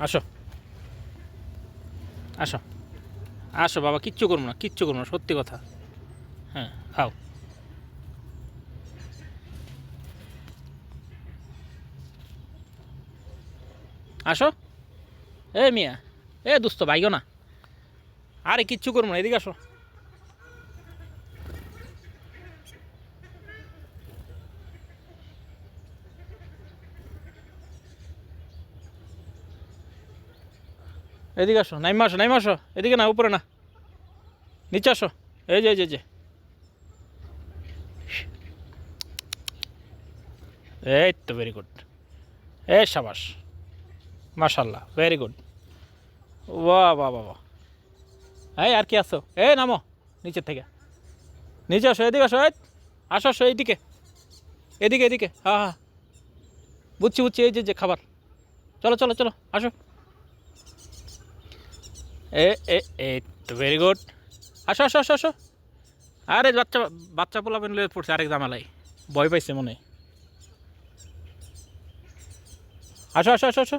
আসো আসো আসো বাবা, কিচ্ছু করবো না, কিচ্ছু করবো না, সত্যি কথা। হ্যাঁ, খাও। আসো। এ মিয়া, এ দুস্থ ভাইও না। আরে কিচ্ছু করবো না, এদিকে আসো। এদিকে আসো, নাইমা আসো, নাইমা আসো, এদিকে না, উপরে না, নিচে আসো। এই যে এই যে এই যে। এই তো ভেরি গুড। এ সাবাস, মাশাল্লাহ, ভেরি গুড। বাহ বাহ বাহ বাহ। এই আর কি আসো, এ নামো নিচের থেকে, নিচে আসো, এদিকে আসো, এই আসো আসো এইদিকে, এদিকে এদিকে, হ্যাঁ হ্যাঁ, বুঝছি বুঝছি, এই যে যে খাবার। চলো চলো চলো, আসো। এ এ এই তো ভেরি গুড। আসো আসো আসো আসো। আরে বাচ্চা, বাচ্চা পোলাপেন লয়ে পড়ছে আরেক জামালাই, ভয় পাইছে মনে হয়। আসো আসো আসো আসো।